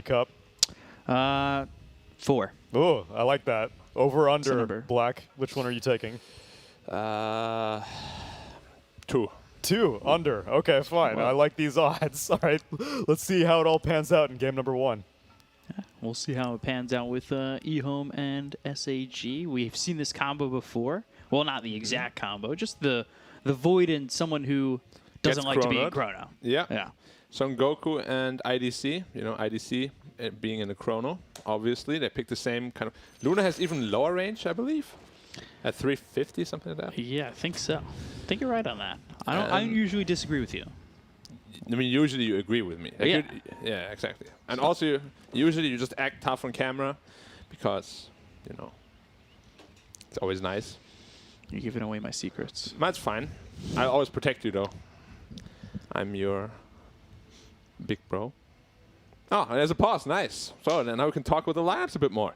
cup? 4. Oh, I like that. Over, under, number. black. Which one are you taking? 2. 2, under. Okay, fine. Well. I like these odds. All right, let's see how it all pans out in game number 1. We'll see how it pans out with EHOME and SAG. We've seen this combo before. Well, not the exact combo, just the Void and someone who doesn't like to be in Chrono. Yeah. Yeah. Son Goku and IDC, IDC being in the Chrono, obviously. They picked the same kind of... Luna has even lower range, I believe. At 350, something like that. Yeah, I think so. I think you're right on that. I don't usually disagree with you. I mean, usually you agree with me. Like Yeah. Yeah, exactly. And also, usually you just act tough on camera because, it's always nice. You're giving away my secrets. That's fine. I always protect you, though. I'm your big bro. Oh, there's a pause. Nice. So then now we can talk with the labs a bit more.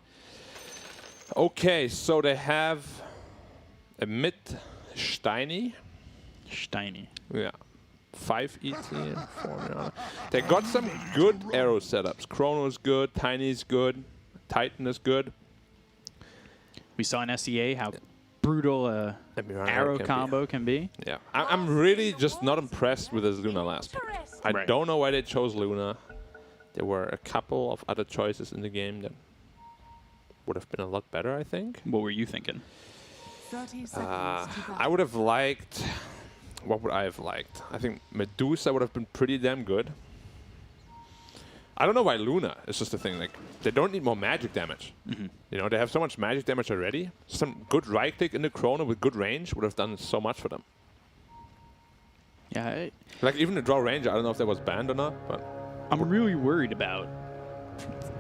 Okay, so they have a mid Steiny. Steiny. Yeah. 5 ET and 4 Mirana. They got some good arrow setups. Chrono's good, Tiny's good, Titan is good. We saw in SEA how brutal a arrow combo can be. Yeah. I'm really just not impressed with this Luna last pick. I don't know why they chose Luna. There were a couple of other choices in the game that would have been a lot better, I think. What were you thinking? 30 seconds to go. I would have liked... What would I have liked? I think Medusa would have been pretty damn good. I don't know why Luna is just the thing. Like, they don't need more magic damage. They have so much magic damage already. Some good right click in the Chrono with good range would have done so much for them. Yeah. Like, even the draw range, I don't know if that was banned or not, but... I'm really worried about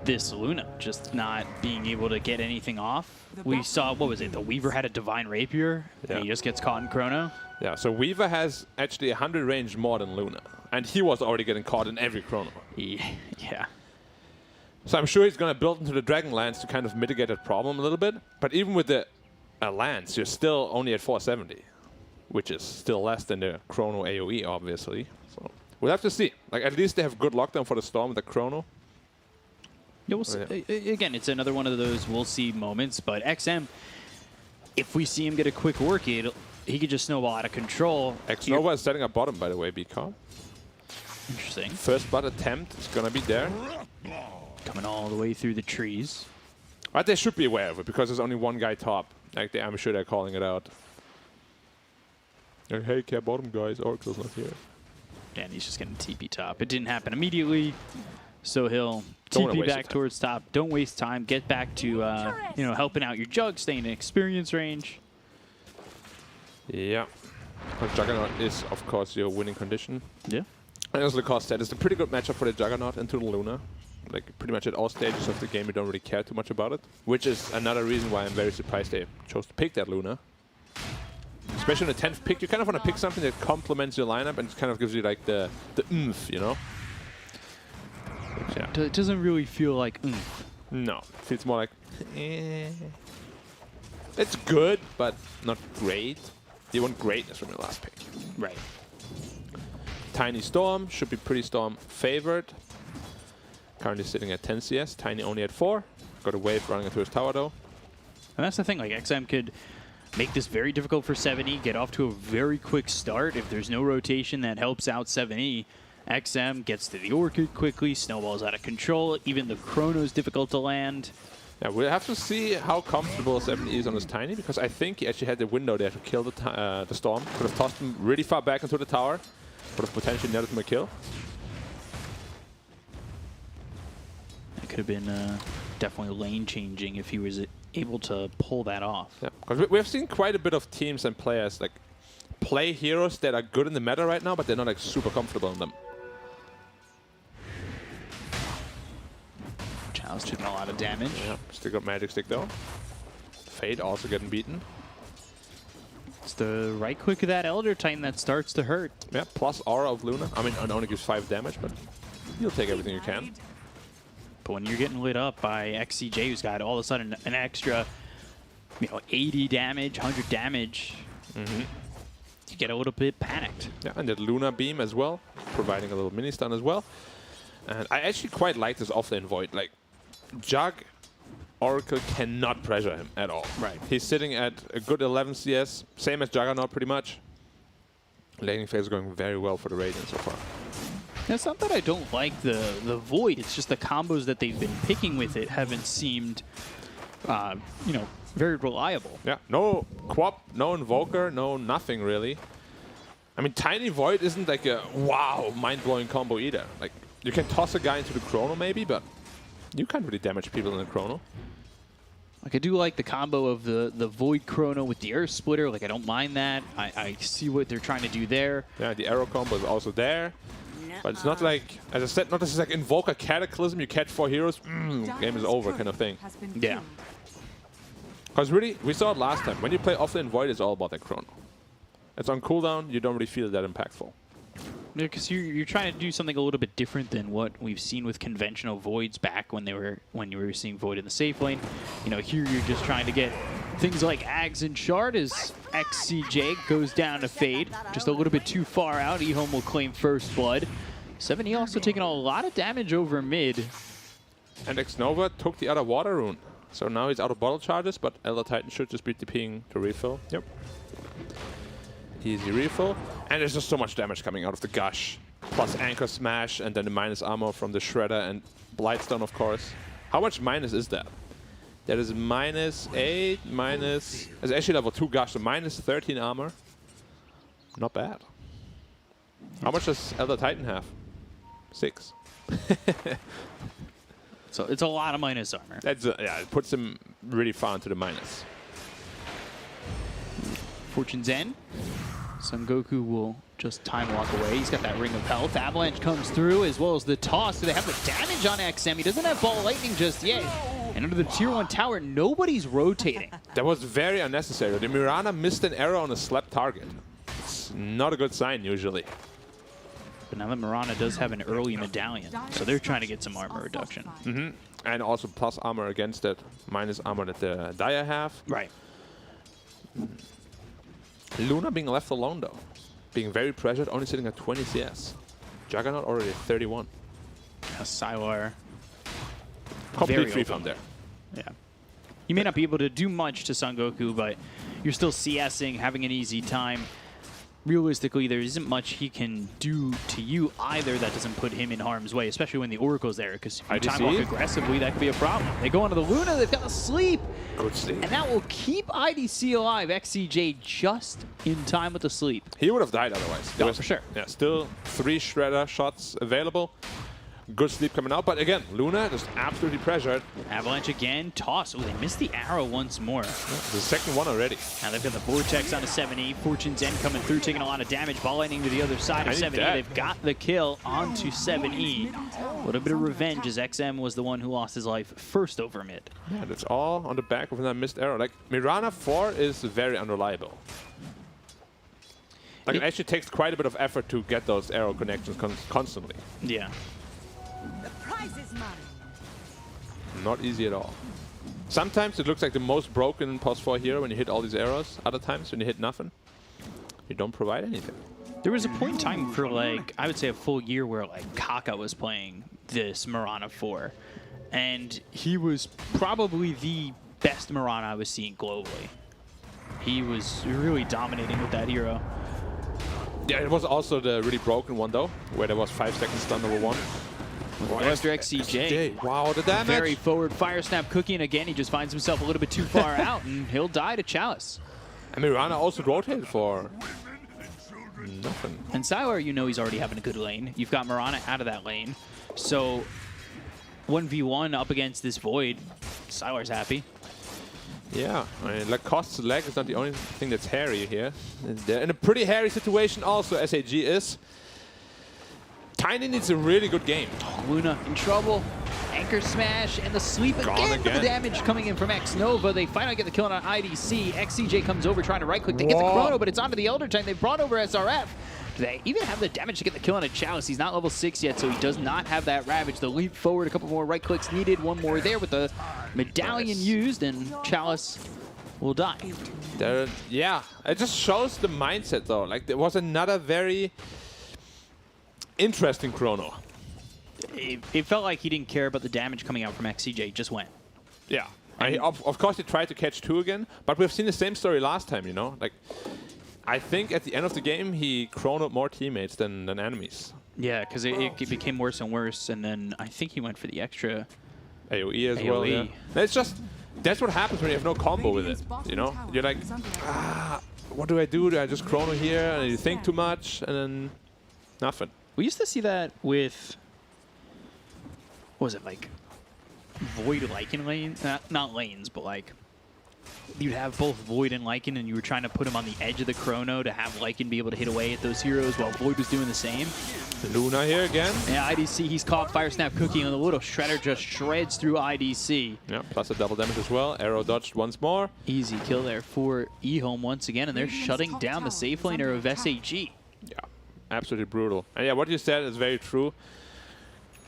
this Luna just not being able to get anything off. We saw, what was it? The Weaver had a Divine Rapier, and he just gets caught in Chrono. Yeah, so Weaver has actually 100 range more than Luna. And he was already getting caught in every Chrono. Yeah. So I'm sure he's going to build into the Dragon Lance to kind of mitigate that problem a little bit. But even with the Lance, you're still only at 470, which is still less than the Chrono AoE, obviously. So we'll have to see. Like, at least they have good lockdown for the Storm with the Chrono. Yeah, we'll see. Again, it's another one of those we'll see moments. But XM, if we see him get a quick orchid, he could just snowball out of control. X-Nova is setting up bottom, by the way, BCom. Interesting. First butt attempt is going to be there. Coming all the way through the trees. But they should be aware of it because there's only one guy top. Like, I'm sure they're calling it out. Like, hey, care bottom, guys. Oracle's not here. And he's just getting TP top. It didn't happen immediately, so he'll TP back towards top. Don't waste time. Get back to helping out your Jug, staying in experience range. Yeah. Because Juggernaut is, of course, your winning condition. Yeah. And as Lacoste said, it's a pretty good matchup for the Juggernaut into the Luna. Like, pretty much at all stages of the game, you don't really care too much about it. Which is another reason why I'm very surprised they chose to pick that Luna. Especially in the 10th pick, you kind of want to pick something that complements your lineup and kind of gives you, like, the oomph, Which, yeah. It doesn't really feel like oomph. No. It feels more like, eh. It's good, but not great. You want greatness from your last pick. Right. Tiny Storm should be pretty Storm favored. Currently sitting at 10 CS. Tiny only at 4. Got a wave running into his tower though. And that's the thing. Like, XM could make this very difficult for 7E. Get off to a very quick start. If there's no rotation that helps out 7E, XM gets to the Orchid quickly. Snowball's out of control. Even the Chrono's difficult to land. Yeah, we'll have to see how comfortable 7E is on his Tiny, because I think he actually had the window there to kill the Storm. Could have tossed him really far back into the tower. Would have potentially netted him a kill. It could have been definitely lane changing if he was able to pull that off. Yeah, because we have seen quite a bit of teams and players like play heroes that are good in the meta right now, but they're not like super comfortable in them. Chow's taking a lot of damage. Yeah, still got Magic Stick though. Fade also getting beaten. It's the right click of that Elder Titan that starts to hurt. Yeah, plus Aura of Luna. I mean, it only gives 5 damage, but you'll take everything you can. But when you're getting lit up by XCJ, who's got all of a sudden an extra, 80 damage, 100 damage, you get a little bit panicked. Yeah, and that Luna Beam as well, providing a little mini stun as well. And I actually quite like this offlane Void. Like, Jug, Oracle cannot pressure him at all. Right. He's sitting at a good 11 CS, same as Juggernaut pretty much. Laning phase is going very well for the Radiant so far. It's not that I don't like the Void, it's just the combos that they've been picking with it haven't seemed, you know, very reliable. Yeah, no Quap, no Invoker, no nothing really. I mean, Tiny Void isn't like a wow, mind-blowing combo either. Like, you can toss a guy into the Chrono maybe, but you can't really damage people in the Chrono. Like, I do like the combo of the Void Chrono with the Earth Splitter. Like, I don't mind that. I see what they're trying to do there. Yeah, the arrow combo is also there. But it's not like, as I said, not this is like Invoker Cataclysm, you catch 4 heroes, game is over kind of thing. Yeah. Because really, we saw it last time. When you play offlane Void, it's all about the Chrono. It's on cooldown, you don't really feel that impactful. Yeah, because you're trying to do something a little bit different than what we've seen with conventional Voids back when you were seeing Void in the safe lane. You know, here you're just trying to get things like Ags and Shard as XCJ goes down to Fade. Just a little bit too far out. EHOME will claim first blood. 7E also taking a lot of damage over mid. And Xnova took the other water rune. So now he's out of bottle charges, but Elder Titan should just be TPing to refill. Yep. Easy refill. And there's just so much damage coming out of the Gush. Plus Anchor Smash, and then the minus armor from the Shredder and Blightstone, of course. How much minus is that? That is -8, minus... It's actually level 2 Gush, so minus 13 armor. Not bad. How much does Elder Titan have? 6. So it's a lot of minus armor. That's yeah, it puts him really far into the minus. Fortune's End. Son Goku will just time walk away. He's got that Ring of Health. Avalanche comes through as well as the toss. Do they have the damage on XM? He doesn't have Ball Lightning just yet. And under the tier 1 tower, nobody's rotating. That was very unnecessary. The Mirana missed an arrow on a slept target. It's not a good sign usually. But now that Mirana does have an early medallion, so they're trying to get some armor reduction. And also plus armor against that minus armor that the Dire have. Right. Luna being left alone though. Being very pressured, only sitting at 20 CS. Juggernaut already at 31. Sylar. Complete free from there. Yeah. You may not be able to do much to Son Goku, but you're still CSing, having an easy time. Realistically, there isn't much he can do to you either that doesn't put him in harm's way, especially when the Oracle's there, because if you time walk aggressively, that could be a problem. They go onto the Luna, they've got to sleep. Good sleep. And that will keep IDC alive. XCJ just in time with the sleep. He would have died otherwise. Oh, for sure. Yeah, still 3 Shredder shots available. Good sleep coming out, but again, Luna just absolutely pressured. Avalanche again, toss. Oh, they missed the arrow once more. Yeah, the second one already. Now they've got the Vortex on a 7E. Fortune's End coming through, taking a lot of damage. Ball Lightning to the other side of 7E. They've got the kill onto 7E. A little bit of revenge as XM was the one who lost his life first over mid. Yeah, that's all on the back of that missed arrow. Like, Mirana 4 is very unreliable. Like, it actually takes quite a bit of effort to get those arrow connections constantly. Yeah. The prize is mine. Not easy at all. Sometimes it looks like the most broken +4 hero when you hit all these arrows. Other times when you hit nothing, you don't provide anything. There was a point in time for, like, I would say a full year where, like, Kaka was playing this Mirana 4. And he was probably the best Mirana I was seeing globally. He was really dominating with that hero. Yeah, it was also the really broken one, though, where there was 5 seconds stun over 1. After XCJ. Wow, the damage. Very forward Fire Snap cooking again. He just finds himself a little bit too far out, and he'll die to Chalice. And Mirana also rotated for nothing. And Sylar, you know he's already having a good lane. You've got Mirana out of that lane. So 1v1 up against this Void, Sylar's happy. Yeah, I mean, Lacoste's leg is not the only thing that's hairy here. They're in a pretty hairy situation also, SAG is. Tiny needs a really good game. Luna in trouble. Anchor Smash and the sleep again. The damage coming in from Xnova. They finally get the kill on IDC. XCJ comes over trying to right-click. They get the Chrono, but it's onto the Elder Titan. They brought over SRF. Do they even have the damage to get the kill on a Chalice? He's not level 6 yet, so he does not have that Ravage. The leap forward, a couple more right-clicks needed. One more there with the medallion used, and Chalice will die. Yeah, it just shows the mindset, though. Like, there was another very interesting Chrono. it felt like he didn't care about the damage coming out from XCJ. He just went. Yeah. Of course, he tried to catch 2 again, but we've seen the same story last time, you know? Like, I think at the end of the game, he chronoed more teammates than enemies. Yeah, because it became worse and worse, and then I think he went for the extra AoE as well, yeah. It's just, that's what happens when you have no combo with it, you know? You're like, what do? Do I just chrono here? And you think too much, and then nothing. We used to see that with, what was it, like, Void Lycan lanes? Not lanes, but like, you'd have both Void and Lycan, and you were trying to put him on the edge of the chrono to have Lycan be able to hit away at those heroes while Void was doing the same. Luna here again. Yeah, IDC, he's caught Fire Snap Cookie, and the little Shredder just shreds through IDC. Yeah, plus a double damage as well. Arrow dodged once more. Easy kill there for EHOME once again, and they're shutting down the safe laner of SAG. Yeah, absolutely brutal. And yeah, what you said is very true.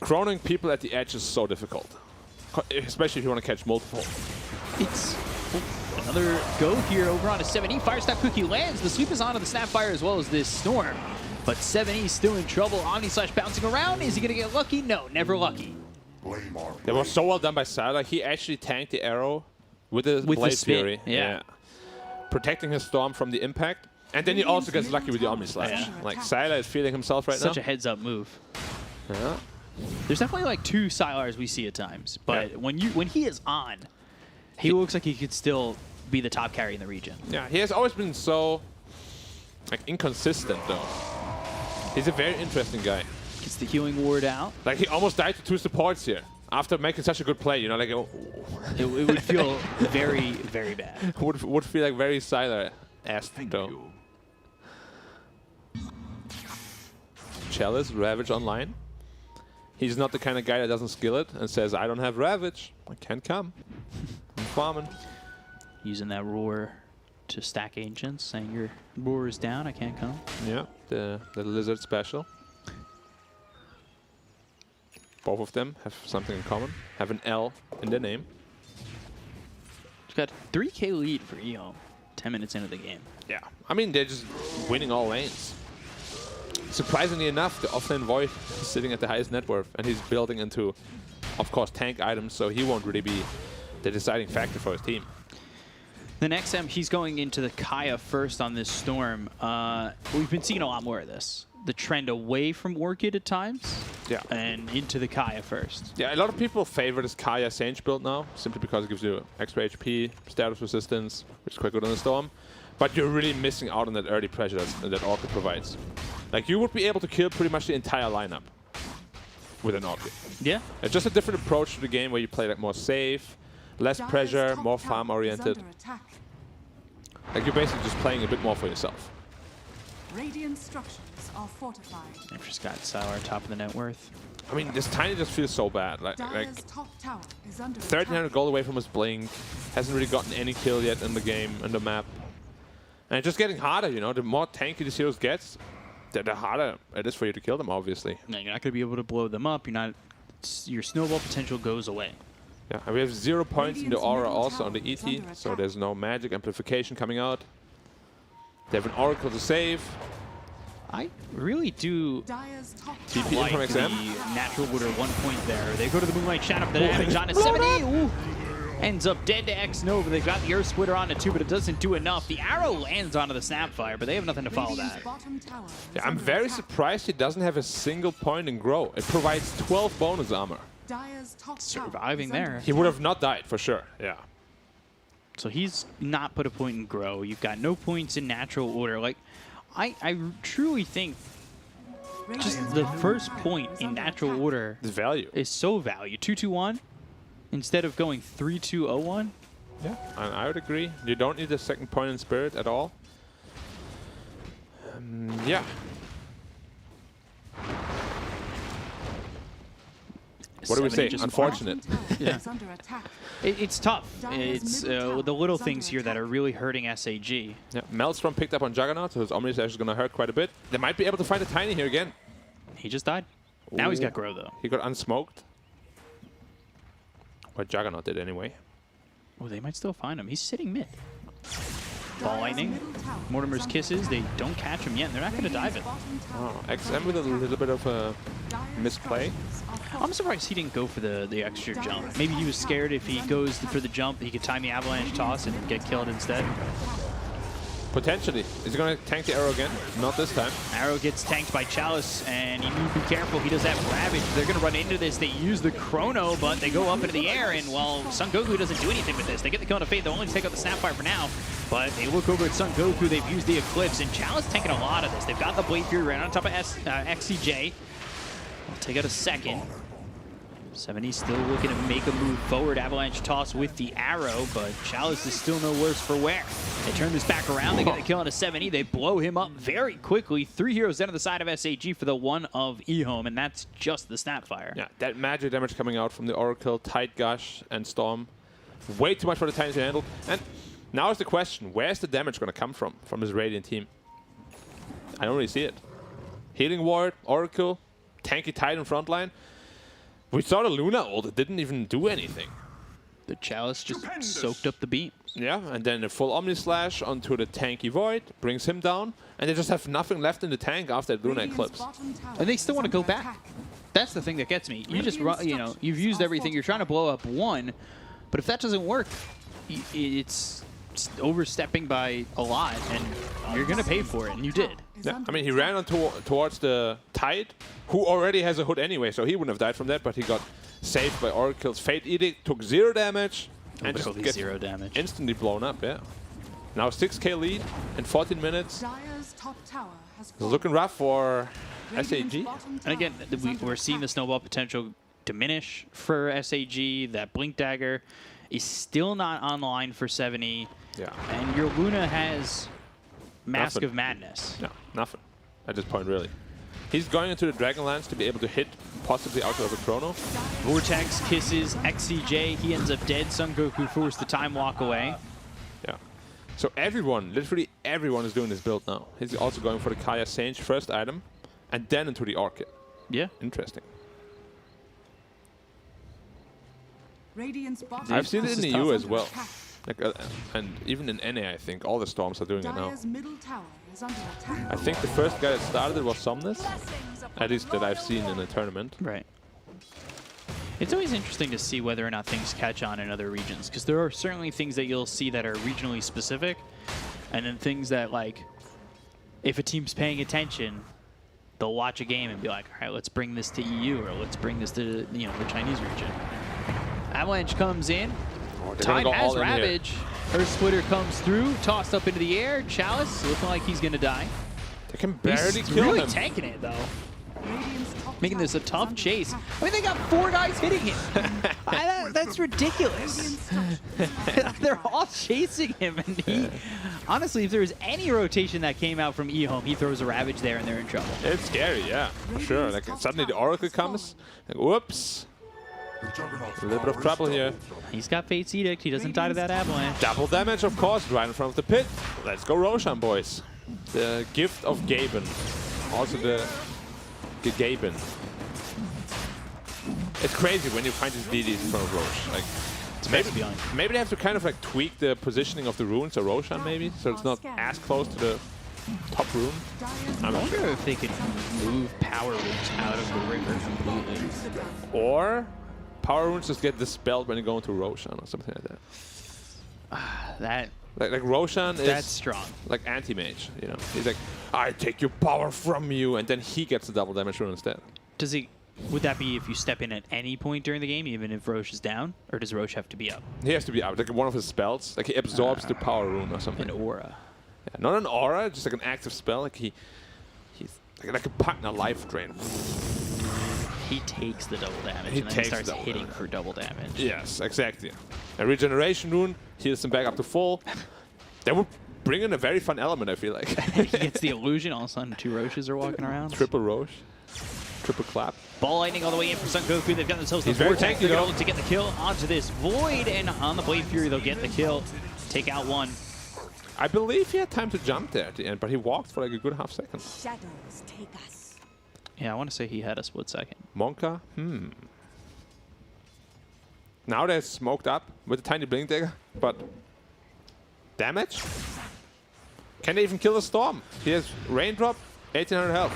Chronoing people at the edge is so difficult, especially if you want to catch multiple. It's another go here over on a 7E. Fire Snap Cookie lands. The sweep is onto the Snapfire as well as this Storm. But 7E still in trouble. Omni Slash bouncing around. Is he going to get lucky? No, never lucky. That was so well done by Sylar. He actually tanked the arrow with the Blade Fury. Yeah. Protecting his Storm from the impact. And then he also gets lucky with the Omni Slash. Yeah. Like, Sylar is feeling himself right now. Such a heads-up move. Yeah. There's definitely like 2 Sylars we see at times. But when he is on, he looks like he could still be the top carry in the region. Yeah, he has always been so like inconsistent though. He's a very interesting guy. Gets the healing ward out. Like he almost died to 2 supports here after making such a good play. You know, like it would feel very, very bad. would feel like very Sylar-esque though. Chalice, Ravage online. He's not the kind of guy that doesn't skill it and says, I don't have Ravage. I can't come. I'm farming. Using that roar to stack ancients, saying your roar is down, I can't come. Yeah, the lizard special. Both of them have something in common. Have an L in their name. He's got 3K lead for EHOME, 10 minutes into the game. Yeah, I mean, they're just winning all lanes. Surprisingly enough, the offlane Void is sitting at the highest net worth, and he's building into, of course, tank items, so he won't really be the deciding factor for his team. The next he's going into the Kaya first on this Storm. We've been seeing a lot more of this. The trend away from Orchid at times, and into the Kaya first. Yeah, a lot of people favor this Kaya Sage build now, simply because it gives you extra HP, status resistance, which is quite good on the Storm. But you're really missing out on that early pressure that Orchid provides. Like, you would be able to kill pretty much the entire lineup with an Orchid. Yeah. It's just a different approach to the game where you play like more safe, less pressure, more farm-oriented. Like, you're basically just playing a bit more for yourself. Radiant structures are fortified. I've just got Sylar top of the net worth. I mean, this Tiny just feels so bad. Like top tower is under 1300 gold away from his blink. Hasn't really gotten any kill yet in the game, in the map. And it's just getting harder, you know. The more tanky these heroes gets, the harder it is for you to kill them, obviously. No, you're not going to be able to blow them up. Your snowball potential goes away. Yeah, and we have 0 points in the aura also on the ET, so there's no magic amplification coming out. They have an Oracle to save. I really do TP like from the XM. natural order 1 point there. They go to the Moonlight Shadow for the damage on a 70. Ooh. Ends up dead to X-Nova. They've got the Earth Splitter on it too, but it doesn't do enough. The arrow lands onto the Snapfire, but they have nothing to follow that. Yeah, I'm very surprised he doesn't have a single point in Grow. It provides 12 bonus armor. Surviving there. He would have not died, for sure. Yeah. So he's not put a point in Grow. You've got no points in natural order. Like, I truly think just the first point in natural order The value is so value. 2-2-1 instead of going 3-2-0-1. Yeah, I would agree. You don't need a second point in Spirit at all. Yeah. What do we say? Unfortunate. Yeah. It's tough. It's the little things here that are really hurting SAG. Yeah. Maelstrom picked up on Juggernaut, so his Omni Slash is going to hurt quite a bit. They might be able to find a Tiny here again. He just died. Now he's got Grow, though. He got unsmoked. What Juggernaut did anyway. Oh, they might still find him. He's sitting mid. Ball Lightning. Mortimer's Kisses. They don't catch him yet, and they're not going to dive it. Oh, XM with a little bit of a misplay. I'm surprised he didn't go for the extra jump. Maybe he was scared if he goes for the jump, he could time the avalanche toss and get killed instead. Potentially. Is he going to tank the arrow again? Not this time. Arrow gets tanked by Chalice, and you need to be careful. He does have Ravage. They're going to run into this. They use the Chrono, but they go up into the air, and while Son Goku doesn't do anything with this, they get the kill on a Fate. They'll only take out the Snapfire for now, but they look over at Son Goku. They've used the Eclipse, and Chalice taking a lot of this. They've got the Blade Fury right on top of XCJ. I'll take out a second. 70 still looking to make a move forward. Avalanche toss with the arrow, but Chalice is still no worse for wear. They turn this back around. They get the kill on a 70. They blow him up very quickly. 3 heroes down to the side of SAG for the one of EHOME, and that's just the Snapfire. Yeah, that magic damage coming out from the Oracle, Tide Gush, and Storm. Way too much for the Titans to handle. And now is the question, where's the damage going to come from this Radiant team? I don't really see it. Healing Ward, Oracle, tanky Titan frontline. We saw the Luna ult, it didn't even do anything. The Chalice just soaked up the beam. Yeah, and then a full Omni Slash onto the tanky Void, brings him down, and they just have nothing left in the tank after that Luna Eclipse. And they still want to go back. That's the thing that gets me. You just, you know, you've used everything. You're trying to blow up one, but if that doesn't work, it's overstepping by a lot, and you're going to pay for it, and you did. Yeah, I mean, he ran on towards the Tide, who already has a hood anyway, so he wouldn't have died from that, but he got saved by Oracle's Fate Edict, took 0 damage, and just gets 0 damage. Instantly blown up, yeah. Now 6k lead in 14 minutes. Dire's top tower has It's looking rough for SAG. And again, we're seeing the snowball potential diminish for SAG. That Blink Dagger is still not online for 70. Yeah. And your Luna has Mask Nothing. of Madness. No, nothing at this point, really. He's going into the Dragonlance to be able to hit possibly out of a Chrono. Vortex kisses XCJ. He ends up dead. Son Goku forced the time walk away. Yeah. So everyone, literally everyone is doing this build now. He's also going for the Kaya Sage first item and then into the Orchid. Yeah. Interesting. Radiant's bottom I've seen it in the tower EU is as well. under attack. Like, and even in NA, I think all the Storms are doing it now. Dire's middle tower is under attack. I think the first guy that started it was Somnus, at least that I've seen in the tournament. Right. It's always interesting to see whether or not things catch on in other regions, because there are certainly things that you'll see that are regionally specific, and then things that, like, if a team's paying attention, they'll watch a game and be like, all right, let's bring this to EU, or let's bring this to, you know, the Chinese region. Avalanche comes in. They're gonna Tide go has all in here. Ravage. Earth Splitter comes through, tossed up into the air. Chalice looking like he's going to die. They can barely He's kill really him. tanking it, though. Radiant's top Making this a tower is tough under chase. attack. I mean, they got 4 guys hitting him. That's ridiculous. Radiant structures They're all chasing him, and he, honestly, if there was any rotation that came out from EHOME, he throws a Ravage there, and they're in trouble. It's scary, yeah, for sure. Like suddenly the Oracle comes, like, whoops. A little bit of trouble here. He's got Fate's Edict. He doesn't die to that Avalanche. Double damage, of course, right in front of the pit. Let's go Roshan, boys. The gift of Gaben. Also the Gaben. It's crazy when you find these DDs in front of Rosh. Like, Supposed to be on. maybe they have to kind of like tweak the positioning of the runes or Roshan, maybe, so it's not as close to the top rune. Dire's I'm I not wonder sure. if they could move power roots out of the river completely. Or power runes just get dispelled when you go into Roshan or something like that. Like Roshan That's is strong. like anti-mage, you know. He's like, I take your power from you, and then he gets the double damage rune instead. Does he? Would that be if you step in at any point during the game, even if Roche is down, or does Roche have to be up? He has to be out. Like one of his spells, like he absorbs the power rune or something. An aura. Yeah, not an aura, just like an active spell. Like he's like a partner life drain. He takes the double damage, He and then he takes starts double hitting damage. for double damage. Yes, exactly. A regeneration rune heals him back up to full. That would bring in a very fun element, I feel like. He gets the illusion, all of a sudden 2 Roches are walking around. Triple Roche. Triple clap. Ball lightning all the way in for Son Goku. They've got themselves the He's very vortex. tanky, They're going to though. look to get the kill onto this Void, and on the Blade Fury, they'll get the kill. Take out one. I believe he had time to jump there at the end, but he walked for like a good half second. Shadows take us. Yeah, I want to say he had a split second. Monka? Now they're smoked up with a tiny blink dagger, but damage? Can they even kill the Storm? He has Raindrop, 1800 health.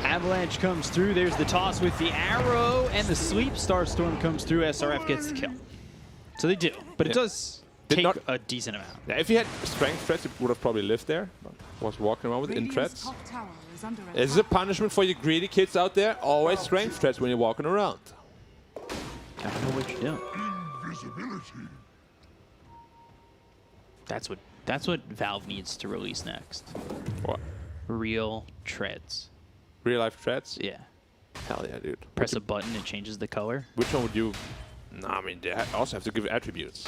Avalanche comes through. There's the toss with the arrow, and the sleep. Starstorm comes through. SRF gets the kill. So they do, but it does Did take not- a decent amount. Yeah, if he had strength threats, he would have probably lived there. But was walking around with in Radiant's threats. top tower is under This is a attack. punishment for you greedy kids out there. Always strength threats when you're walking around. Gotta know what you're doing. That's what Valve needs to release next. What? Real treads. Real life threats? Yeah. Hell yeah, dude. Press a button, it changes the color. Which one would you... No, I mean, they also have to give attributes.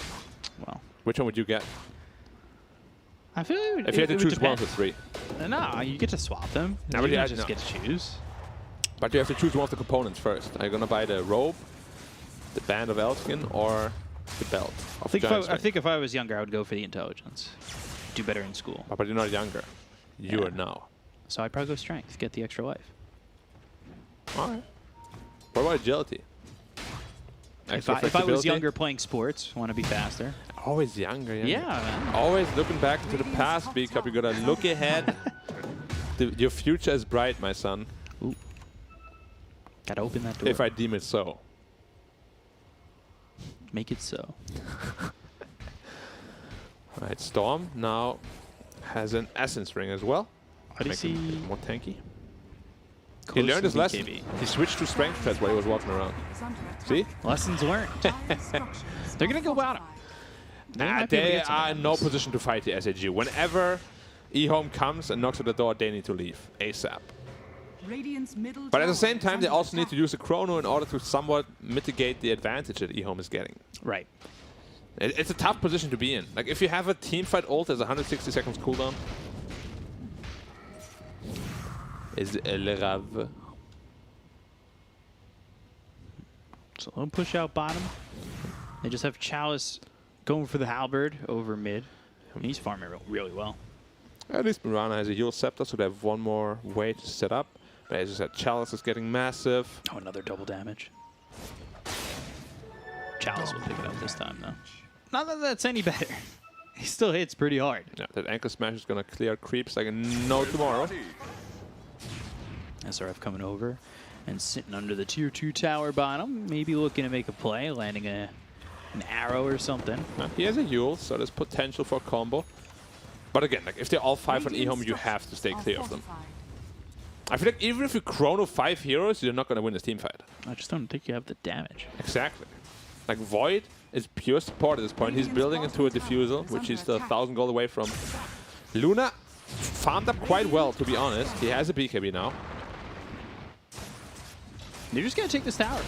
Well, Which one would you get? I feel it would, If you had to it would choose one depend. of the three. No, you get to swap them. No, You but don't yeah, just no. get to choose. But you have to choose one of the components first. Are you going to buy the robe, the band of Elskin, or the belt of Giant I Strength? think if I was younger, I would go for the intelligence. Do better in school. But you're not younger. You Yeah. are now. So I'd probably go strength, get the extra life. All right. What about agility? If Extra I was flexibility? younger playing sports, want to be faster. Always younger, Yeah, man. Always looking back into the past, because you gotta look ahead. Your future is bright, my son. Gotta open that door. If I deem it so. Make it so. Alright, Storm now has an Essence Ring as well. Odyssey. Make him a bit more tanky. He close learned to his lesson. BKB. He switched to strength test while he was walking around. Is under attack. See? Lessons learned. Dire structures They're gonna are go bottom. fortified. They might be able to They get some are in no items. position to fight the SAG. Whenever EHOME comes and knocks at the door, they need to leave ASAP. Radiant's middle But at the tower same is time, they under also need attack. to use a chrono in order to somewhat mitigate the advantage that EHOME is getting. Right. It's a tough position to be in. Like, if you have a team fight ult, there's 160 seconds cooldown. Is le rave. So they'll push out bottom. They just have Chalice going for the halberd over mid. He's farming really well. At least Mirana has a heal scepter, so they have one more way to set up. But as I said, Chalice is getting massive. Oh, another double damage. Chalice will pick it up this time, though. Not that that's any better. He still hits pretty hard. Yeah, that ankle smash is gonna clear creeps like no tomorrow. SRF coming over and sitting under the tier 2 tower bottom. Maybe looking to make a play, landing an arrow or something. He has a Yule, so there's potential for a combo. But again, like if they're all 5 on Radiant EHOME, you have to stay structures clear are of them. fortified. I feel like even if you chrono 5 heroes, you're not gonna win this team fight. I just don't think you have the damage. Exactly. Like Void is pure support at this point. He's building into a diffusal, which he's still 1,000 gold away from. Luna farmed up quite well, to be honest. He has a BKB now. They're just going to take this tower.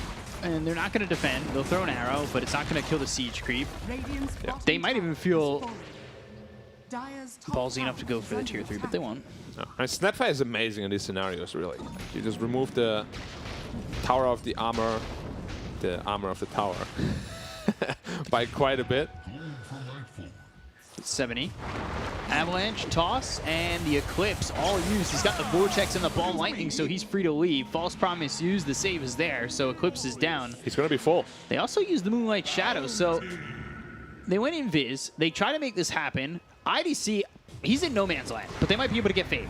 And they're not going to defend. They'll throw an arrow, but it's not going to kill the siege creep. Radiant's bottom They might tower even is feel falling. Dire's top ballsy tower enough to go is for the under tier 3, but they attack. won't. No. And Snapfire is amazing in these scenarios, really. You just remove the tower of the armor of the tower, by quite a bit. 70. Avalanche, toss, and the Eclipse all used. He's got the Vortex and the Ball Lightning, so he's free to leave. False Promise used, the save is there, so Eclipse is down. He's gonna be full. They also used the Moonlight Shadow, so they went in Viz. They try to make this happen. IDC, he's in no man's land, but they might be able to get Fade.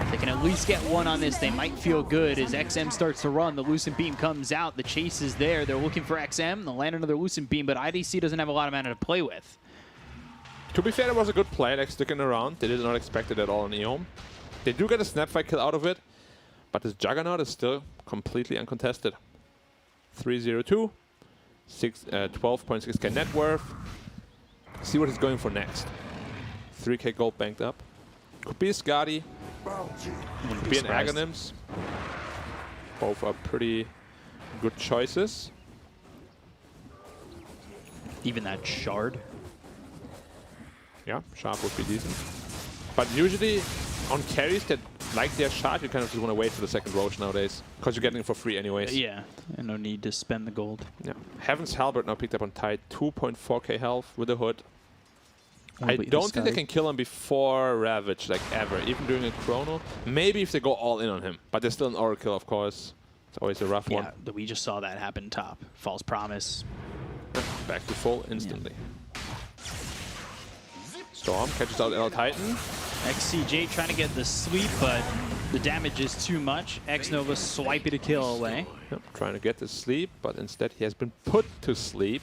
If they can at least get one on this, they might feel good. As XM starts to run, the Lucent Beam comes out. The chase is there. They're looking for XM. They'll land another Lucent Beam, but IDC doesn't have a lot of mana to play with. To be fair, it was a good play, like sticking around. They did not expect it at all in EHOME. They do get a Snapfire kill out of it, but this Juggernaut is still completely uncontested. 302, 12.6k net worth. See what he's going for next. 3k gold banked up. Could be a Skadi, could be an surprised. Aghanims. Both are pretty good choices. Even that Shard. Yeah, Sharp would be decent. But usually on carries that like their shard, you kind of just want to wait for the second Roach nowadays. Because you're getting it for free anyways. Yeah, and no need to spend the gold. Yeah. Heaven's Halberd now picked up on Tide. 2.4k health with a hood. I don't think they can kill him before Ravage, like ever. Even during a chrono. Maybe if they go all in on him. But there's still an Oracle, of course. It's always a rough one. Yeah, we just saw that happen top. False Promise. Back to full instantly. Storm catches out L Titan. XCJ trying to get the sweep, but The damage is too much. X-Nova swipey to kill away. Yep, trying to get to sleep, but instead he has been put to sleep.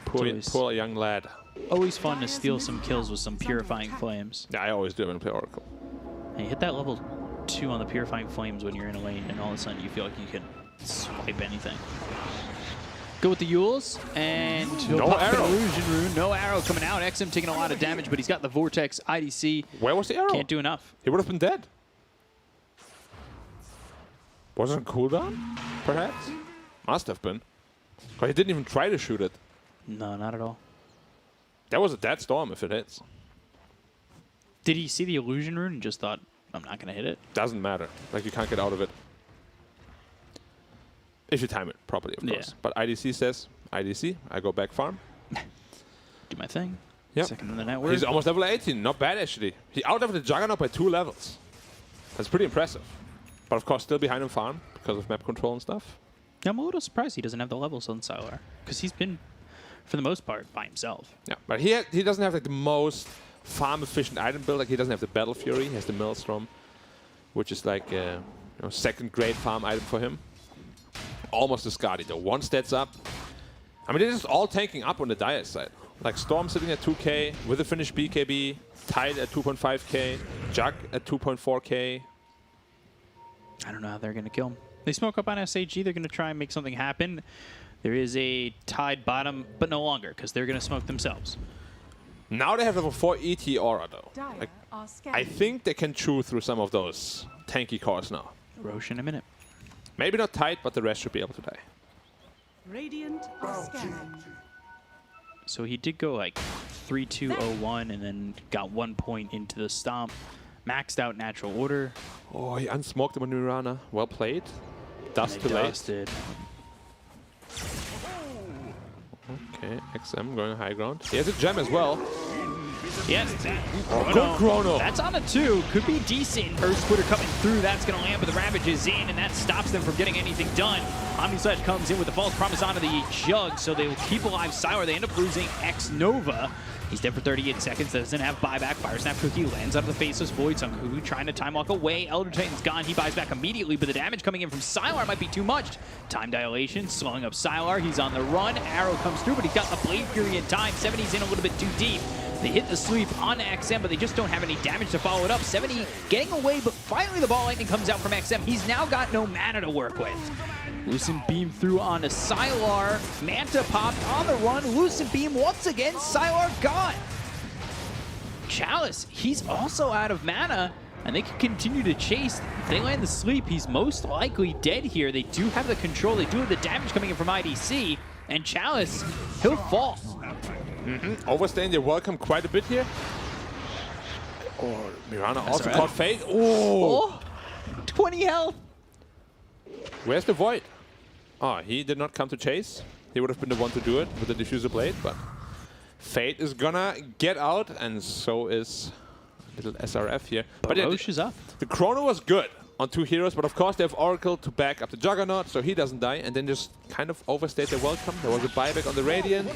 Poor young lad. Always fun to steal some kills with some Purifying Flames. Yeah, I always do when I play Oracle. And you hit that level 2 on the Purifying Flames when you're in a lane, and all of a sudden you feel like you can swipe anything. Go with the Yules, and he'll No pop an arrow. Illusion Rune. No arrow coming out. XM taking a lot of damage, but he's got the Vortex IDC. Where was the arrow? Can't do enough. He would have been dead. Wasn't it cooldown, perhaps? Must have been. But he didn't even try to shoot it. No, not at all. That was a dead storm if it hits. Did he see the Illusion Rune and just thought, I'm not going to hit it? Doesn't matter. Like, you can't get out of it. If you time it properly, of course. Yeah. But IDC says, IDC, I go back farm. Do my thing. Yep. Second in the network. He's almost level 18. Not bad, actually. He out-leveled the Juggernaut by 2 levels. That's pretty impressive. But, of course, still behind him farm because of map control and stuff. I'm a little surprised he doesn't have the levels on Sylar, because he's been, for the most part, by himself. Yeah, but he doesn't have like the most farm-efficient item build. Like, he doesn't have the Battle Fury. He has the Maelstrom, which is like a second-grade farm item for him. Almost a Skadi, though. 1 stats up. I mean, they're just all tanking up on the Dire side. Like, Storm sitting at 2k with a finished BKB, Tide at 2.5k, Jug at 2.4k. I don't know how they're going to kill him. They smoke up on SAG. They're going to try and make something happen. There is a Tide bottom, but no longer, because they're going to smoke themselves. Now they have level 4 ET Aura, though. Dire Like, are I scanning. think they can chew through some of those tanky cores now. Roche in a minute. Maybe not Tide, but the rest should be able to die. Radiant are scanning. So he did go like 3-2-0-1 and then got 1 point into the stomp. Maxed out natural order. Oh, he unsmoked him on Mirana. Well played. Dust They too late. dusted. Okay, XM going high ground. He has a gem as well. Yes, Good Chrono. That's on a 2. Could be decent. First Twitter coming through. That's going to land, but the Ravage is in, and that stops them from getting anything done. Omnislash comes in with the false promise onto the Jug, so they will keep alive Sylar. They end up losing X-Nova. He's dead for 38 seconds. Doesn't have buyback. Fire Snap Cookie lands out of the faceless void. Sun Kuku trying to time walk away. Elder Titan's gone. He buys back immediately, but the damage coming in from Sylar might be too much. Time dilation, slowing up Sylar. He's on the run. Arrow comes through, but he's got the Blade Fury in time. 70's in a little bit too deep. They hit the sleep on XM, but they just don't have any damage to follow it up. 70 getting away, but finally the ball lightning comes out from XM. He's now got no mana to work with. Lucent Beam through onto Sylar. Manta popped on the run. Lucent Beam once again. Sylar gone. Chalice, he's also out of mana, and they can continue to chase. If they land the sleep, he's most likely dead here. They do have the control. They do have the damage coming in from IDC, and Chalice, he'll fall. Overstaying their welcome quite a bit here. Oh, Mirana also right. caught Fate. Oh. Oh, 20 health. Where's the Void? Oh, he did not come to chase. He would have been the one to do it with the Diffuser Blade, but Fate is gonna get out, and so is little SRF here. But yeah, Roche is up. the Chrono was good on 2 heroes, but of course they have Oracle to back up the Juggernaut, so he doesn't die, and then just kind of overstayed their welcome. There was a buyback on the Radiant.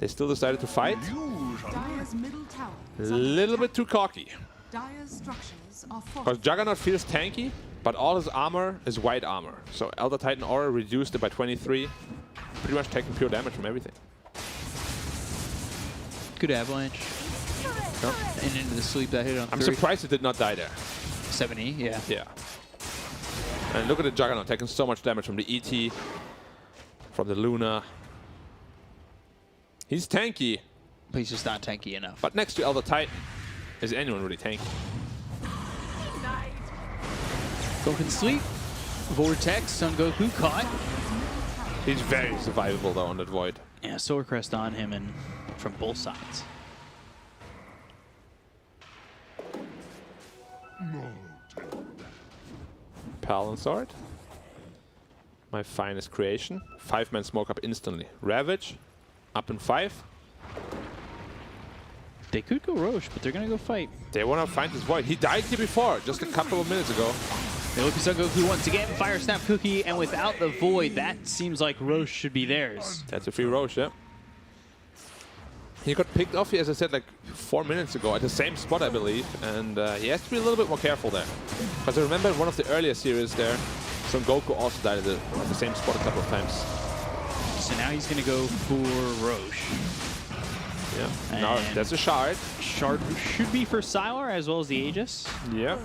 They still decided to fight. Dire's middle tower A is under little attack. bit too cocky. Dire's structures are Because fortified. Juggernaut feels tanky, but all his armor is white armor. So Elder Titan Aura reduced it by 23. Pretty much taking pure damage from everything. Good avalanche. And into the sleep that hit on I'm 3. surprised it did not die there. 70, yeah. Yeah. And look at the Juggernaut taking so much damage from the ET, from the Luna. He's tanky, But he's just not tanky enough. but next to Elder Titan, is anyone really tanky? Goku sleep. Vortex, Sun Goku caught. He's very survivable though on that Void. Yeah, Solar Crest on him and from both sides. Paladin Sword. My finest creation. 5-man smoke up instantly. Ravage, up in 5. They could go Roche, but they're going to go fight. They want to find this Void. He died here before, just a couple of minutes ago. They look at Sun Goku once again. Fire Snap Cookie, and without the Void, that seems like Roche should be theirs. That's a free Roche, yeah. He got picked off, as I said, like 4 minutes ago at the same spot, I believe. And he has to be a little bit more careful there. Because I remember in one of the earlier series there, Son Goku also died at the same spot a couple of times. So now he's going to go for Roche. Yeah. Now that's a shard. Shard should be for Sylar as well as the Aegis. Yeah.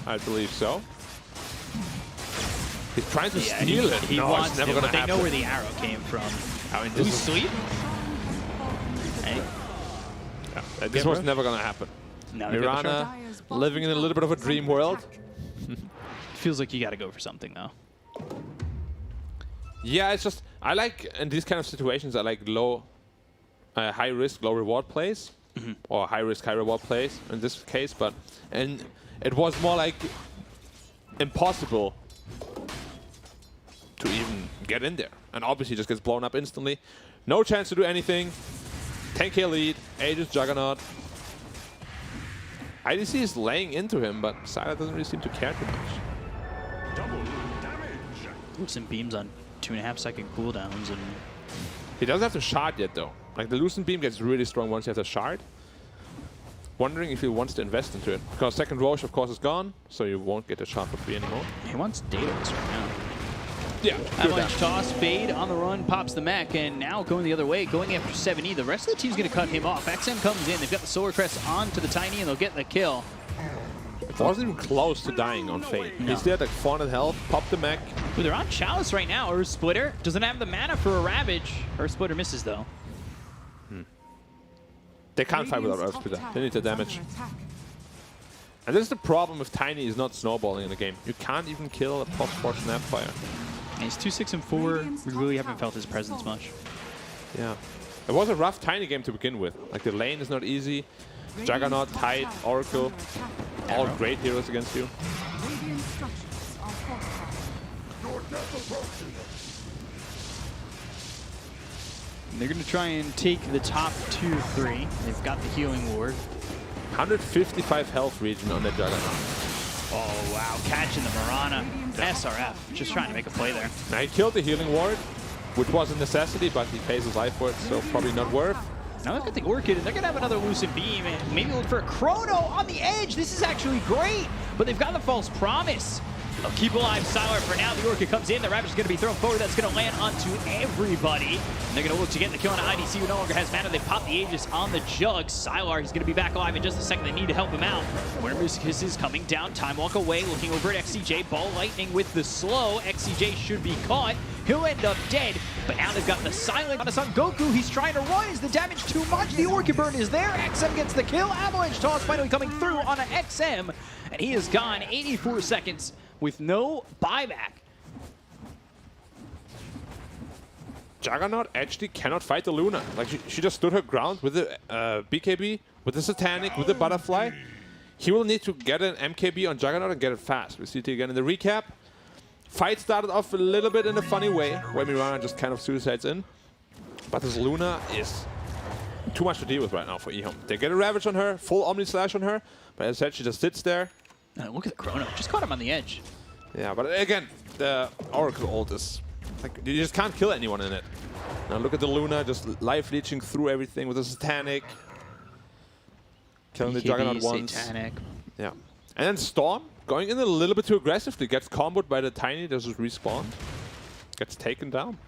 I believe so. He's trying to steal it. He no, wants it's never to, gonna but they happen. know where the arrow came from. I mean, Who's sleep? Hey. Yeah, this was never gonna happen. No, Mirana living in a little bit of a dream world. Feels like you got to go for something though. Yeah, it's just I like in these kind of situations I like high risk, low reward plays, or high risk, high reward plays in this case. And it was more like impossible to even get in there, and obviously just gets blown up instantly. No chance to do anything. 10k lead, Aegis Juggernaut. IDC is laying into him, but Sylar doesn't really seem to care too much. Lucent beams on 2.5-second cooldowns, and He doesn't have the shard yet, though. Like, the Lucent Beam gets really strong once you have the shard. Wondering if he wants to invest into it. Because second Roche, of course, is gone, so you won't get the shard for free anymore. he wants Daedalus right now. Yeah. Avalanche toss, Fade on the run, pops the mech, and now going the other way, going after 7E. The rest of the team's going to cut him off. XM comes in, they've got the Solar Crest onto the Tiny, and they'll get the kill. It wasn't even close to dying on Fate. He's there at like 400 health, popped the mech. Ooh, they're on Chalice right now. Earth Splitter doesn't have the mana for a Ravage. Earth Splitter misses, though. They can't fight without Earth Splitter. They need the damage. And this is the problem if Tiny is not snowballing in the game. You can't even kill a +4 Snapfire. And he's 2, 6, and 4. We really haven't felt his presence much. Yeah. It was a rough Tiny game to begin with. Like, the lane is not easy. Juggernaut, Tide, Oracle, all great heroes against you. Radiant structures are fortified. They're going to try and take the top 2, 3. They've got the Healing Ward. 155 health region on the Juggernaut. Oh, wow. Catching the Mirana. SRF. Just trying to make a play there. Now, he killed the Healing Ward, which was a necessity, but he pays his life for it, so probably not worth. Now look at the Orchid, and they're going to have another Lucent Beam, and maybe look for a Chrono on the edge. This is actually great, but they've got the False Promise. They'll keep alive Sylar for now. The Orchid comes in. The Ravage is going to be thrown forward. That's going to land onto everybody. And they're going to look to get the kill on IDC, who no longer has mana. They pop the Aegis on the Jug. Sylar, he's going to be back alive in just a second. They need to help him out. Winter's Kiss is coming down. Time Walk away, looking over at XCJ. Ball Lightning with the slow. XCJ should be caught. He'll end up dead, but now they've got the silent on Son Goku. He's trying to run. Is the damage too much? The Orchid Burn is there. XM gets the kill. Avalanche toss finally coming through on an XM, and he is gone. 84 seconds with no buyback. Juggernaut actually cannot fight the Luna. Like, she just stood her ground with the BKB, with the Satanic, with the Butterfly. He will need to get an MKB on Juggernaut and get it fast. We see it again in the recap. Fight started off a little bit in a funny way, where Mirana just kind of suicides in. But this Luna is too much to deal with right now for EHOME. They get a Ravage on her, full Omni Slash on her, but as I said, she just sits there. Look at the Chrono. Just caught him on the edge. Yeah, but again, the Oracle ult is like, you just can't kill anyone in it. Now look at the Luna just life leeching through everything with the Satanic. Killing the Juggernaut once. Satanic. Yeah. And then Storm going in a little bit too aggressively. Gets comboed by the Tiny, does just respawn. Gets taken down.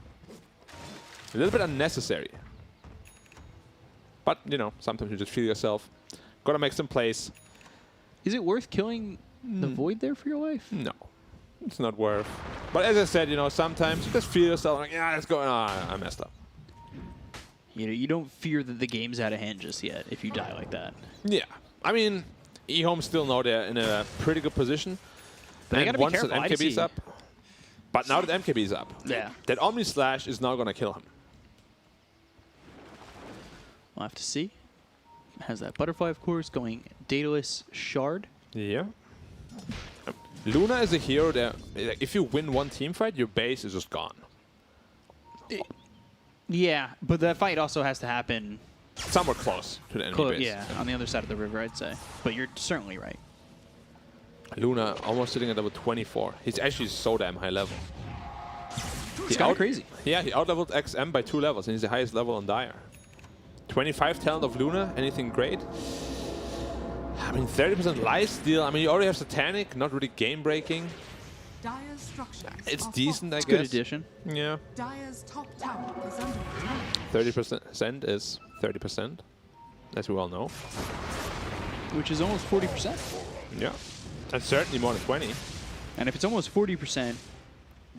A little bit unnecessary. But, you know, sometimes you just feel yourself. Gotta make some plays. Is it worth killing the Void there for your life? No. It's not worth. But as I said, you know, sometimes you just feel yourself like, yeah, it's going on. I messed up. You know, you don't fear that the game's out of hand just yet if you die like that. Yeah. I mean, EHOME still know they're in a pretty good position. But they gotta be careful. Once that MKB's up. But now that MKB's up, Yeah. that Omni Slash is now going to kill him. We'll have to see. Has that Butterfly, of course, going Daedalus Shard. Yeah. Luna is a hero that, like, if you win one team fight, your base is just gone. Yeah, but that fight also has to happen Somewhere close to the enemy base. yeah, on the other side of the river, I'd say. But you're certainly right. Luna almost sitting at level 24. He's actually so damn high level. It's kind of crazy. Yeah, he outleveled XM by 2 levels, and he's the highest level on Dire. 25 talent of Luna, anything great? I mean, 30% lifesteal. I mean, you already have Satanic, not really game-breaking. Dire's structures It's are decent, I It's guess. a good addition. Yeah. Dire's top tower is under attack. 30% is 30%, as we all know. Which is almost 40%. Yeah. And certainly more than 20. And if it's almost 40%,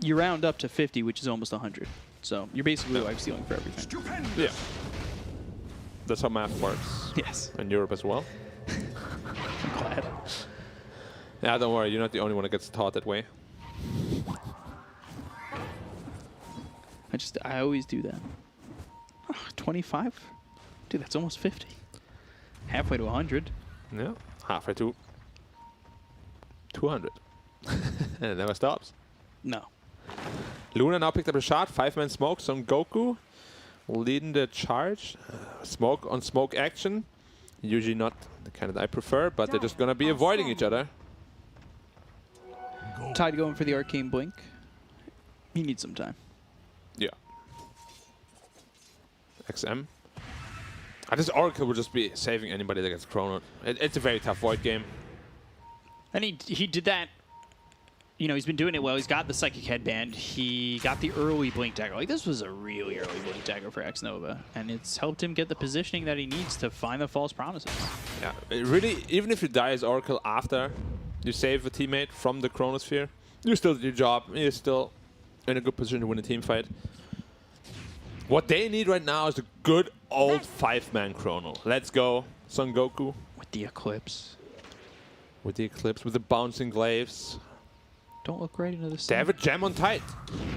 you round up to 50, which is almost 100. So you're basically life stealing for everything. Yeah. That's how math works. Yes. In Europe as well. I'm glad. Yeah, don't worry. You're not the only one that gets taught that way. I always do that. Oh, 25? Dude, that's almost 50. Halfway to 100. Yeah. Halfway to 200. And it never stops. No. Luna now picked up a shot. 5-man smoke. Son Goku leading the charge. Smoke on smoke action. Usually not the kind that I prefer, but they're just going to be avoiding each other. Tide going for the arcane blink. He needs some time. Yeah. XM. This Oracle will just be saving anybody that gets chronoed. It's a very tough Void game. And he did that. You know, he's been doing it well. He's got the Psychic Headband. He got the early Blink Dagger. Like, this was a really early Blink Dagger for X-Nova. And it's helped him get the positioning that he needs to find the false promises. Yeah, it really, even if you die as Oracle after you save a teammate from the Chronosphere, you still did your job. You're still in a good position to win a team fight. What they need right now is a good old 5-man Chrono. Let's go, Son Goku. With the Eclipse. With the Eclipse, with the bouncing glaives. Don't look right into the They sun. have a gem on tight.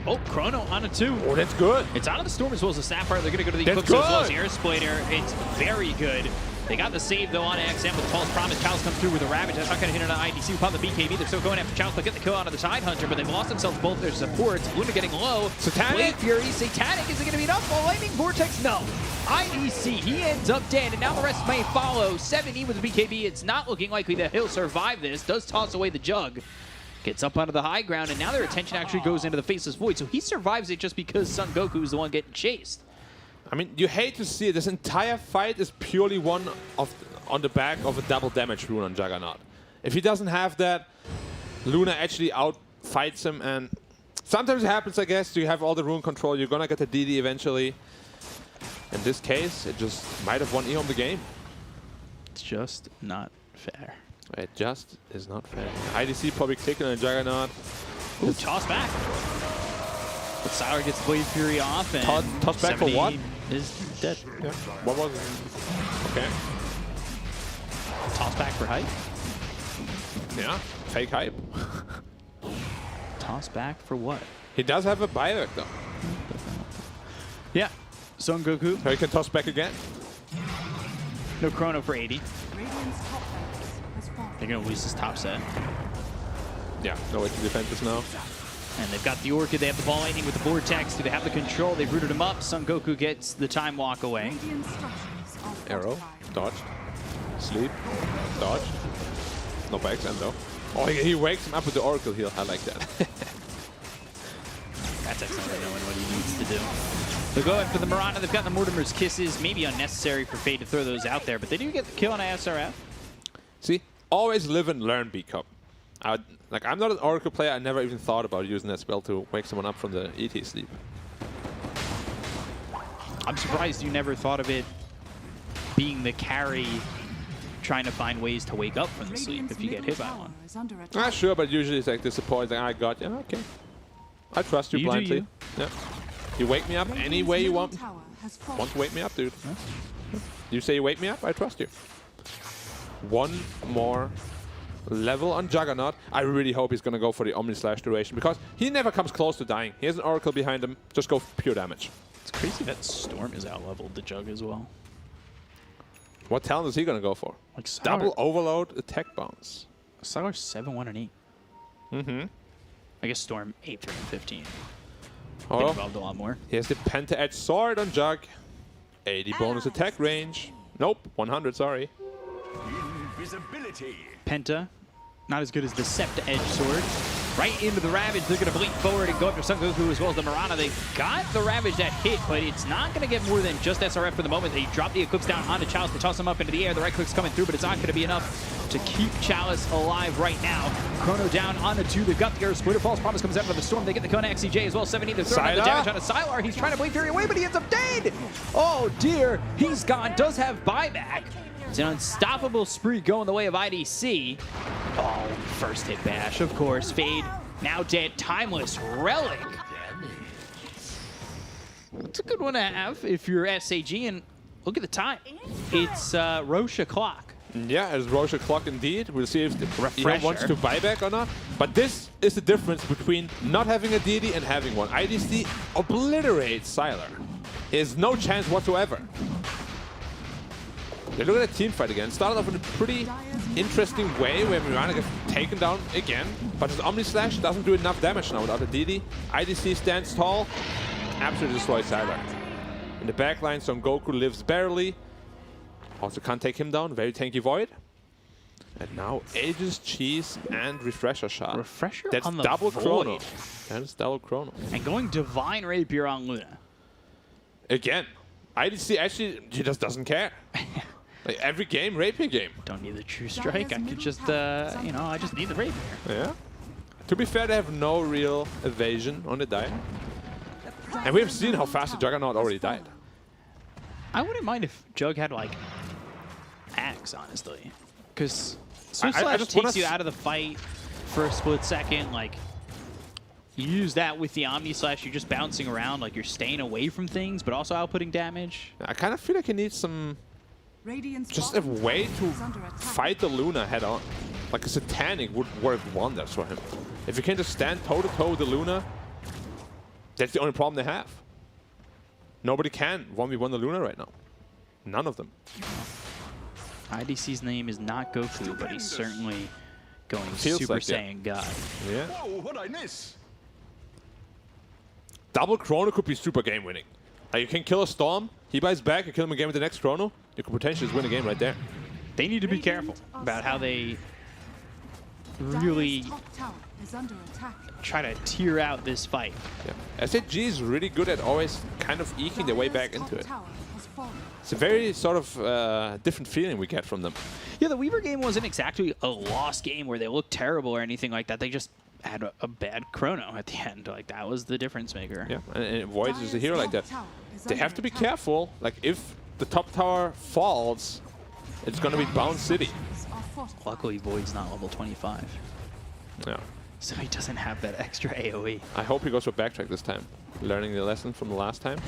Oh, Chrono on a 2. Oh, that's good. It's out of the Storm as well as the Sapphire. They're going to go to the That's Eclipse as well as good. the Air Splitter. It's very good. They got the save, though, on XM with the false promise. Chalice comes through with a Ravage. That's not going to hit on IDC. We pop the BKB. They're still going after Chalice. They'll get the kill out of the Tide Hunter, but they've lost themselves both their supports. Luna getting low. Satanic. Blade Fury. Satanic. Is it going to be enough? Well, Lightning Vortex? No. IDC. He ends up dead, and now the rest may follow. 70 with the BKB. It's not looking likely that he'll survive this. Does toss away the Jug. Gets up onto the high ground, and now their attention actually goes into the Faceless Void. So he survives it just because Son Goku is the one getting chased. I mean, you hate to see it. This entire fight is purely won on the back of a double damage rune on Juggernaut. If he doesn't have that, Luna actually outfights him, and sometimes it happens, I guess. You have all the rune control. You're going to get the DD eventually. In this case, it just might have won EHOME the game. It's just not fair. It just is not fair. IDC probably clicking on Juggernaut. Ooh, toss back. But Siler gets the Blade Fury off, and Toss back for 70 what? is dead. Yeah. What was it? Okay. Toss back for hype. Yeah. Fake hype. Toss back for what? He does have a buyback though. Yeah. Son Goku. So he can toss back again. No Chrono for 80. Radiant's top barracks has fallen. They're going to lose this top set. Yeah. No way to defend this now. And they've got the Orchid. They have the Ball Lightning with the Vortex. Do they have the control? They've rooted him up. Son Goku gets the time walk away. Radiant structures are Arrow. fortified. Dodged. Sleep. Dodged. No by XM though. Oh, he wakes him up with the Oracle heal. I like that. That's excellent knowing what he needs to do. They'll go after the Mirana. They've got the Mortimer's Kisses. Maybe unnecessary for Fade to throw those out there, but they do get the kill on ASRF. See, always live and learn, B-Cup. Like, I'm not an Oracle player. I never even thought about using that spell to wake someone up from the ET sleep. I'm surprised you never thought of it being the carry, trying to find ways to wake up from the sleep if you get hit by one. Is under attack. Sure, but usually it's like disappointing. Like, I got you. Okay. I trust you You do blindly. you. Yeah. You wake me up Radiant's any way you middle want. tower has fallen. Want to wake me up, dude. You say you wake me up, I trust you. One more level on Juggernaut. I really hope he's going to go for the Omni Slash duration because he never comes close to dying. He has an Oracle behind him. Just go for pure damage. It's crazy that Storm is out-leveled the Jug as well. What talent is he going to go for? Like Siler, Double overload attack bounce. Siler's 7, 1, and 8. Mm-hmm. I guess Storm 8, 3, and 15. Oh, Been involved a lot more. he has the Penta-Edge Sword on Jug. 80 bonus attack range. Nope, 100, sorry. Invisibility. Penta, not as good as the Sept Edge Sword. right into the Ravage. They're going to blink forward and go after Sun Goku as well as the Mirana. They got the Ravage that hit, but it's not going to get more than just SRF for the moment. They drop the Eclipse down onto Chalice. They toss him up into the air. The right click's coming through, but it's not going to be enough to keep Chalice alive right now. Chrono down onto the gut here. Splitter False Promise comes out of the storm. They get the Kona XCJ as well. 17. They're throwing out the damage onto Sylar. He's trying to blink Fury away, but he ends up dead. Oh dear, he's gone. Does have buyback. It's an unstoppable spree going the way of IDC. Oh, first hit bash, of course. Fade, now dead. Timeless Relic. It's a good one to have if you're SAG, and look at the time. It's Roche o'clock. Yeah, it's Roche o'clock indeed. We'll see if the Refresher wants to buy back or not. But this is the difference between not having a deity and having one. IDC obliterates Sylar. He has no chance whatsoever. They're looking at a team fight again. Started off in a pretty interesting way where Mirana gets taken down again. But his Omni Slash doesn't do enough damage now without a deity. IDC stands tall. Absolutely destroys Sylar. In the backline, Son Goku lives barely. Also can't take him down. Very tanky Void. And now Aegis, Cheese, and Refresher Shot. Refresher That's on the double Chrono. Void. That is double Chrono. And going Divine Rapier on Luna. Again, IDC actually, he just doesn't care. Like every game, Rapier game. Don't need the True Strike. I could just, you know, I just need the Rapier. Yeah. To be fair, they have no real evasion on the die. And we have seen how fast the Juggernaut already died. I wouldn't mind if Jug had, like, Axe, honestly. Because Swift Slash just takes you out of the fight for a split second. Like, you use that with the Omni Slash, you're just bouncing around. Like, you're staying away from things, but also outputting damage. I kind of feel like he needs some... just a way to fight the Luna head on. Like a Satanic would work wonders for him. If you can just stand toe-to-toe with the Luna, that's the only problem they have. Nobody can 1v1 the Luna right now. None of them. IDC's name is not Goku, but he's certainly going Feels Super like Saiyan God. Yeah. Whoa, what'd I miss? Double Chrono could be super game winning. Like you can kill a Storm, he buys back, you kill him again with the next Chrono, you could potentially just win a game right there. They need to be careful about how they really try to tear out this fight. Yeah. SAG is really good at always kind of eking their way back into it. It's a very sort of different feeling we get from them. Yeah, the Weaver game wasn't exactly a lost game where they looked terrible or anything like that. They just had a bad Chrono at the end. Like, that was the difference maker. Yeah, and Void is a hero like that. They have to be careful. Like, if the top tower falls, it's going to be Bound City. Luckily, Void's not level 25. Yeah. So he doesn't have that extra AoE. I hope he goes for backtrack this time, learning the lesson from the last time.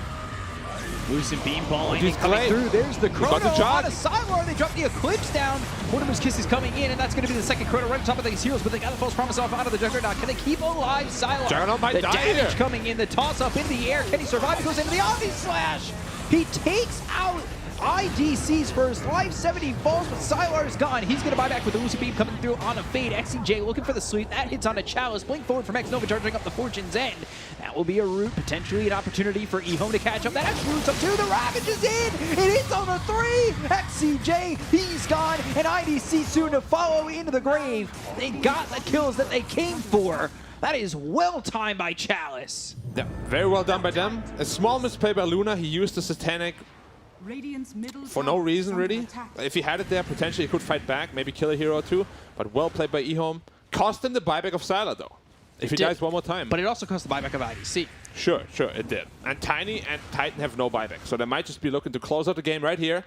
Lucent Beam Ball he's coming delayed. through. There's the Chrono got the on a Sylar. They drop the Eclipse down. Mortimer's Kiss is coming in, and that's going to be the second Chrono right on top of these heroes, but they got the false promise off out of the Juggernaut. Can they keep alive Sylar? Juggernaut might the die damage here. coming in, the toss up in the air. Can he survive? He goes into the Omni Slash. He takes out IDC's first life. 70 falls, but Sylar's gone. He's going to buy back with the Lucid Beam coming through on a fade. XCJ looking for the sweep. That hits on a Chalice. Blink forward from X Nova, charging up the Fortune's End. That will be a route, potentially an opportunity for EHOME to catch up. That actually roots up 2. The Ravage is in. It hits on the 3. XCJ, he's gone. And IDC soon to follow into the grave. They got the kills that they came for. That is well timed by Chalice. Yeah, very well done by them. A small misplay by Luna. He used the Satanic for no reason, really. If he had it there, potentially he could fight back, maybe kill a hero or two. But well played by EHOME. Cost him the buyback of Sylar, though. If he dies one more time. But it also cost the buyback of IDC. Sure, it did. And Tiny and Titan have no buyback. So they might just be looking to close out the game right here.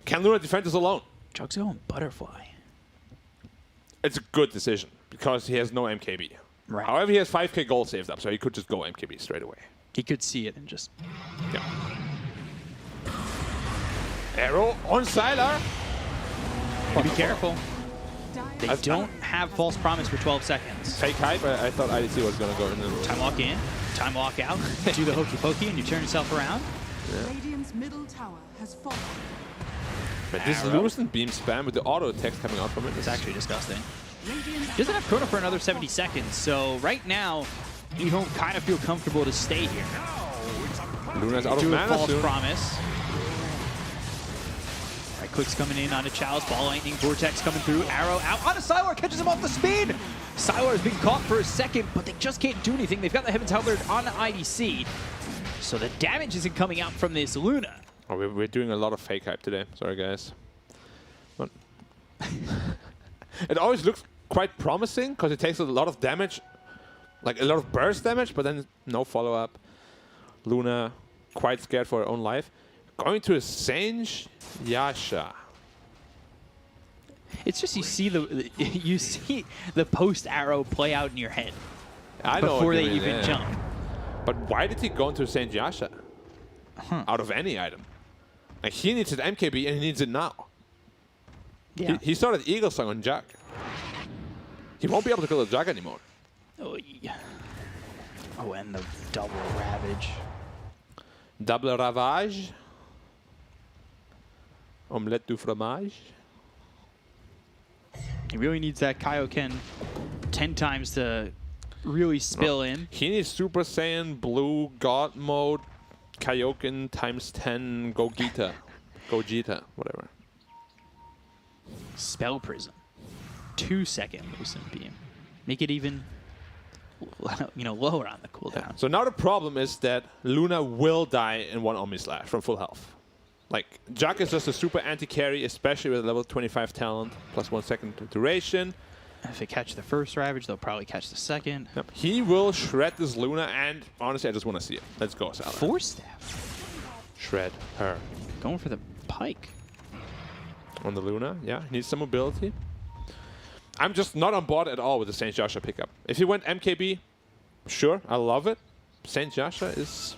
Can Luna defend this alone? Jug's going Butterfly. It's a good decision because he has no MKB. Right. However, he has 5k gold saved up, so he could just go MKB straight away. He could see it and just... Yeah. Arrow on Sylar. Be careful. They don't have False Promise for 12 seconds. Fake hype. I thought IDC was going to go in. Time walk in, time walk out. Do the hokey pokey and you turn yourself around. Radiant's middle tower has fallen. But this Lucent Beam spam with the auto attacks coming out from it. It's actually disgusting. Doesn't have Chrono for another 70 seconds, so right now, EHOME kind of feel comfortable to stay here. Luna's out of Do a mana False soon. Promise. Right, Quick's coming in onto Chalice, Ball Lightning, Vortex coming through, Arrow out onto Sylar, catches him off the speed. Sylar has been caught for a second, but they just can't do anything. They've got the Heaven's Halberd on the IDC, so the damage isn't coming out from this Luna. Oh, we're doing a lot of fake hype today. Sorry, guys. But it always looks quite promising because it takes a lot of damage, like a lot of burst damage, but then no follow-up. Luna quite scared for her own life. Going to a Sange Yasha. It's just you see the post arrow play out in your head I know before what you they mean, even yeah. jump. But why did he go into Sange Yasha? Out of any item. Like, he needs an MKB and he needs it now. Yeah. He started Eagle Song on Jug. He won't be able to kill the Jug anymore. Oh, yeah. Oh, and the double Ravage. Double Ravage. Omelette du fromage. He really needs that Kaioken 10 times to really spill in. He needs Super Saiyan Blue God Mode Kaioken times 10 Gogeta. Gogeta, whatever. Spell Prism. 2-second Lucent Beam. Make it even lower on the cooldown. So now the problem is that Luna will die in one Omni Slash from full health. Like, Jug is just a super anti-carry, especially with level 25 talent, plus 1 second duration. If they catch the first Ravage, they'll probably catch the second. Yep. He will shred this Luna, and honestly, I just want to see it. Let's go, Salah. Force Staff. Shred her. Going for the Pike. On the Luna, yeah, he needs some mobility. I'm just not on board at all with the Saint Yasha pickup. If he went MKB, sure, I love it. Saint Yasha is...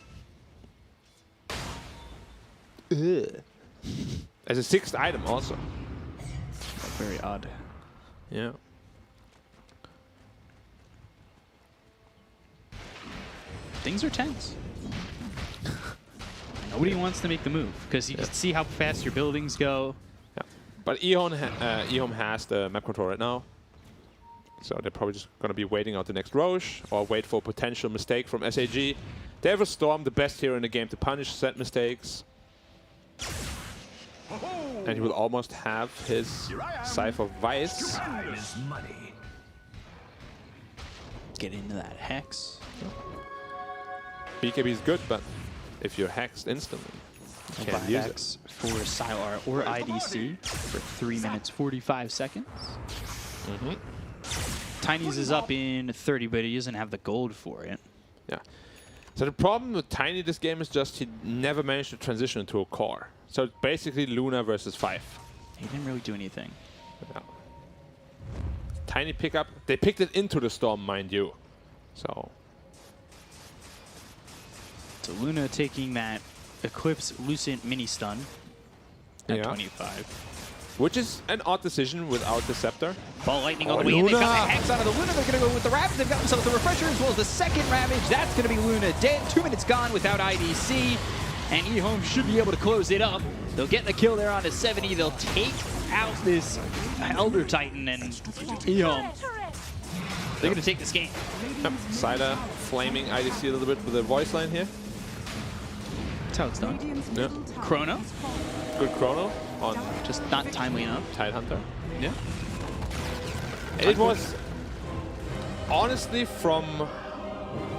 As a 6th item also. Very odd. Yeah. Things are tense. Nobody wants to make the move because you can see how fast your buildings go. Yeah. But EHOME has the map control right now. So they're probably just going to be waiting out the next Roche or wait for a potential mistake from SAG. They have a Storm, the best hero in the game to punish set mistakes. And he will almost have his Cypher Vice. Get into that Hex. BKB is good, but if you're hexed instantly, you can't use it. Hex for Sylar or IDC for 3 minutes 45 seconds. Tiny's is up in 30, but he doesn't have the gold for it. Yeah. So the problem with Tiny this game is just he never managed to transition into a core. So it's basically Luna versus 5. He didn't really do anything. Yeah. Tiny pickup. They picked it into the Storm, mind you. So Luna taking that Eclipse Lucent mini stun at 25. Which is an odd decision without the Scepter. Ball Lightning on the way in. They've got the Hex out of the Luna. They're going to go with the Ravage. They've got themselves the Refresher as well as the second Ravage. That's going to be Luna dead. 2 minutes gone without IDC. And EHOME should be able to close it up. They'll get the kill there on the 70. They'll take out this Elder Titan and EHOME. They're going to take this game. Yep. Cider flaming IDC a little bit with the voice line here. That's how it's done. Yeah. Chrono. Good chrono on Just not timely enough. Tidehunter. Yeah. It was honestly from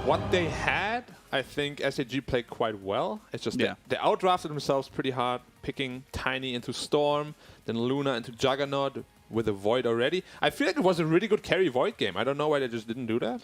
what they had, I think SAG played quite well. It's just they outdrafted themselves pretty hard, picking Tiny into Storm, then Luna into Juggernaut with a Void already. I feel like it was a really good carry Void game. I don't know why they just didn't do that.